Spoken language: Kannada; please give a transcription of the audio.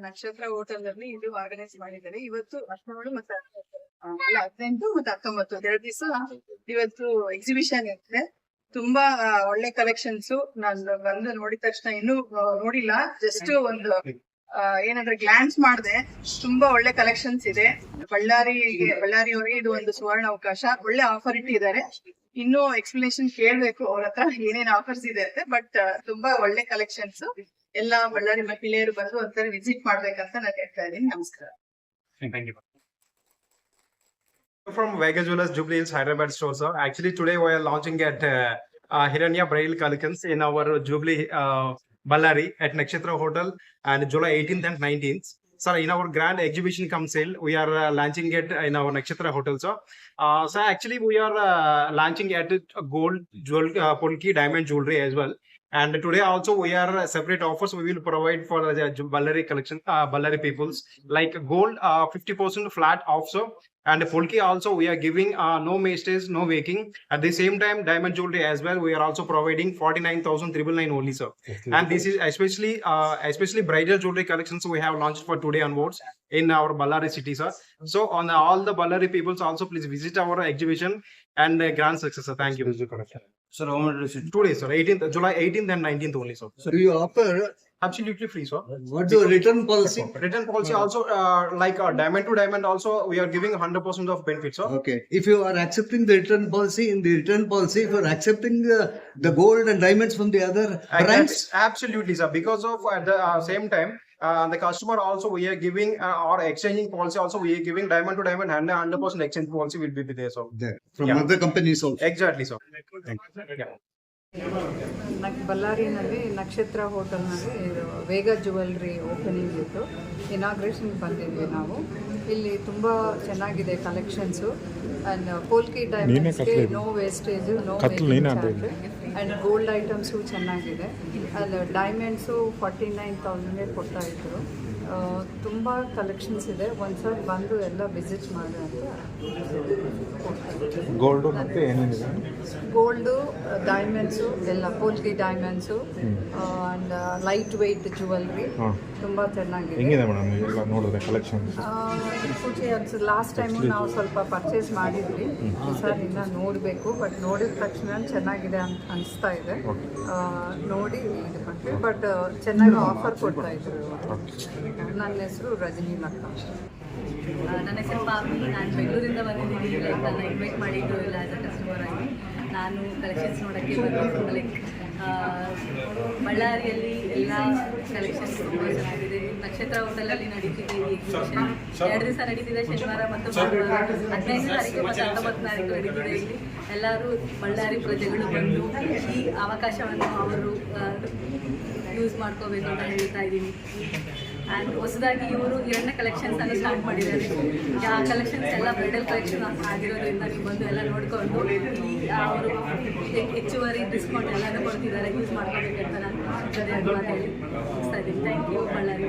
ನಕ್ಷತ್ರ ಹೋಟೆಲ್ ಅಲ್ಲಿ ಇದು ಆರ್ಗನೈಸ್ ಮಾಡಿದ್ದಾರೆ. ಇವತ್ತು 17 ಮತ್ತೆ 18 ಮತ್ತೆ 19 2 ದಿವಸ ಇವತ್ತು ಎಕ್ಸಿಬಿಷನ್ ಇರುತ್ತೆ. ತುಂಬಾ ಒಳ್ಳೆ ಕಲೆಕ್ಷನ್ಸ್. ನಾನು ಬಂದು ನೋಡಿದ ತಕ್ಷಣ ಇನ್ನೂ ನೋಡಿಲ್ಲ, ಜಸ್ಟ್ ಒಂದು ಏನಾದ್ರೆ ಗ್ಲಾನ್ಸ್ ಮಾಡಿದೆ. ತುಂಬಾ ಒಳ್ಳೆ ಕಲೆಕ್ಷನ್ಸ್ ಇದೆ. ಬಳ್ಳಾರಿಯವರಿಗೆ ಇದು ಒಂದು ಸುವರ್ಣ ಅವಕಾಶ. ಒಳ್ಳೆ ಆಫರ್ ಇಟ್ಟಿದ್ದಾರೆ. ಇನ್ನೂ ಎಕ್ಸ್ಪ್ಲನೇಷನ್ ಕೇಳ್ಬೇಕು ಅವ್ರ ಹತ್ರ ಏನೇನ್ ಆಫರ್ಸ್ ಇದೆ ಅಂತ. ಬಟ್ ತುಂಬಾ ಒಳ್ಳೆ ಕಲೆಕ್ಷನ್ಸ್. ಎಲ್ಲಾ ಬಳ್ಳಾರಿ ಮಹಿಳೆಯರು ಬಂದು ಒಂದ್ಸರಿ ವಿಸಿಟ್ ಮಾಡ್ಬೇಕಂತ ನಾನು ಹೇಳ್ತಾ ಇದ್ದೀನಿ. ನಮಸ್ಕಾರ. From Vega Jewelers, Jubilee Hills, Hyderabad store, sir. Actually, today we are launching at Hiranya Bridal Collections in our Jubilee Ballari at Nakshatra Hotel and July 18th and 19th. Sir, in our grand exhibition come sale, we are launching it in our Nakshatra Hotel, sir. So actually, we are launching at gold, jewel, polki, diamond jewelry as well. And today also we are separate offers we will provide for the Ballari collection, Ballari peoples, like gold 50% flat off, sir. And polki also we are giving no wastage, no waking. At the same time, diamond jewelry as well, we are also providing 49,999 only, sir. And this is especially bridal jewelry collections we have launched for today onwards in our Ballari city, sir. So on all the Ballari peoples also please visit our exhibition and grand success, sir. Thank you. Sir, how much is it? 2 days, sir. July 18th and 19th only, sir. So, do you offer Absolutely free, sir. what's your return policy? Return policy also like diamond to diamond also we are giving 100% of benefits, sir. Okay. If you are accepting the return policy, in the return policy, if you are accepting the gold and diamonds from the other brands? Absolutely, sir. Because of at the same time, the customer also we are giving or exchanging policy also we are giving diamond to diamond and 100% exchange policy will be there, so There. From Yeah. other companies also. exactly, sir. Yeah. ಬಳ್ಳಾರಿನಲ್ಲಿ ನಕ್ಷತ್ರ ಹೋಟೆಲ್ನಲ್ಲಿ ವೇಗ ಜ್ಯುವೆಲ್ರಿ ಓಪನಿಂಗ್ ಇತ್ತು. ಇನಾಗ್ರೇಷನ್ ಬಂದಿದ್ವಿ ನಾವು. ಇಲ್ಲಿ ತುಂಬ ಚೆನ್ನಾಗಿದೆ ಕಲೆಕ್ಷನ್ಸು. ಆ್ಯಂಡ್ ಪೋಲ್ಕಿ ಡೈಮಂಡ್ಸ್ಗೆ no wastage, no making charge. And gold items ಚೆನ್ನಾಗಿದೆ. ಆ್ಯಂಡ್ ಡೈಮಂಡ್ಸು 49,000ಗೆ ಕೊಡ್ತಾಯಿದ್ರು. ತುಂಬ ಕಲೆಕ್ಷನ್ಸ್ ಇದೆ. ಒಂದ್ಸಲ ಬಂದು ಎಲ್ಲ ವಿಸಿಟ್ ಮಾಡಿ ಅಂತ. ಗೋಲ್ಡು ಮತ್ತು ಏನೇನಿದೆ? ಗೋಲ್ಡು, ಡೈಮಂಡ್ಸು ಎಲ್ಲ, polki diamonds and light weight jewellery ತುಂಬ ಚೆನ್ನಾಗಿದೆ. ಹೆಂಗಿದೆ ಮೇಡಮ್ ಎಲ್ಲ ನೋಡಿದ್ರೆ ಕಲೆಕ್ಷನ್? ಖುಷಿ ಅನ್ಸುತ್ತೆ. ಲಾಸ್ಟ್ ಟೈಮು ನಾವು ಸ್ವಲ್ಪ ಪರ್ಚೇಸ್ ಮಾಡಿದ್ವಿ, ಸರ್ ಇನ್ನೂ ನೋಡಬೇಕು. ಬಟ್ ನೋಡಿದ ತಕ್ಷಣ ಚೆನ್ನಾಗಿದೆ ಅಂತ ಅನಿಸ್ತಾ ಇದೆ. ನೋಡಿ ಇದು ಮಾಡ್ತೀವಿ. ಬಟ್ ಚೆನ್ನಾಗಿ ಆಫರ್ ಕೊಡ್ತಾಯಿದ್ರು. ನನ್ನ ಹೆಸರು ರಜನಿ ಲಕ್ಕ. ನನ್ನ ಹೆಸರು ಪಾಪಿ. ನಾನು ಬೆಂಗಳೂರಿಂದ ಬಂದಿದ್ದೀನಿ. ಲೈಕ್ ನನ್ನ ಇನ್ವೈಟ್ ಮಾಡಿದ್ದು ಇಲ್ಲ ಆ್ಯಸ್ ಅ ಕಸ್ಟಮರ್ ಆಗಿ. ನಾನು ಕಲೆಕ್ಷನ್ಸ್ ನೋಡೋಕ್ಕೆ ಬಂದು ಲೈಕ್ ಬಳ್ಳಾರಿಯಲ್ಲಿ ಎಲ್ಲ ಕಲೆಕ್ಷನ್ಸ್ ತುಂಬ ಚೆನ್ನಾಗಿದೆ. ನಕ್ಷತ್ರ ಹೋಟೆಲಲ್ಲಿ ನಡೀತಿದೆ ಈ ಎಕ್ಸಿಬಿಷನ್. 2 ದಿವಸ ನಡೀತಿದೆ, ಶನಿವಾರ ಮತ್ತು ಭಾನುವಾರ. 15ನೇ ತಾರೀಕು ಮತ್ತು 19ನೇ ತಾರೀಕು ನಡೀತಿದೆ. ಇಲ್ಲಿ ಎಲ್ಲರೂ ಬಳ್ಳಾರಿ ಪ್ರಜೆಗಳು ಬಂದು ಈ ಅವಕಾಶವನ್ನು ಅವರು ಯೂಸ್ ಮಾಡ್ಕೋಬೇಕು ಅಂತ ಹೇಳ್ತಾ ಇದ್ದೀನಿ. ಆ್ಯಂಡ್ ಹೊಸದಾಗಿ ಇವರು 2ನೇ ಕಲೆಕ್ಷನ್ಸನ್ನು ಸ್ಟಾರ್ಟ್ ಮಾಡಿದ್ದಾರೆ. ಆ ಕಲೆಕ್ಷನ್ಸ್ ಎಲ್ಲ ಬ್ರೈಡಲ್ ಕಲೆಕ್ಷನ್ ಆಗಿರೋದ್ರಿಂದ ನೀವು ಬಂದು ಎಲ್ಲ ನೋಡಿಕೊಂಡು ಅವರು ಹೆಚ್ಚುವರಿ ಡಿಸ್ಕೌಂಟ್ ಎಲ್ಲನೂ ಕೊಡ್ತಿದ್ದಾರೆ. ಯೂಸ್ ಮಾಡ್ಕೋಬೇಕಂತ ನಾನು ಮಾತಾಡಿ ಮುಗಿಸ್ತಾ ಇದ್ದೀನಿ. Thank you Ballari.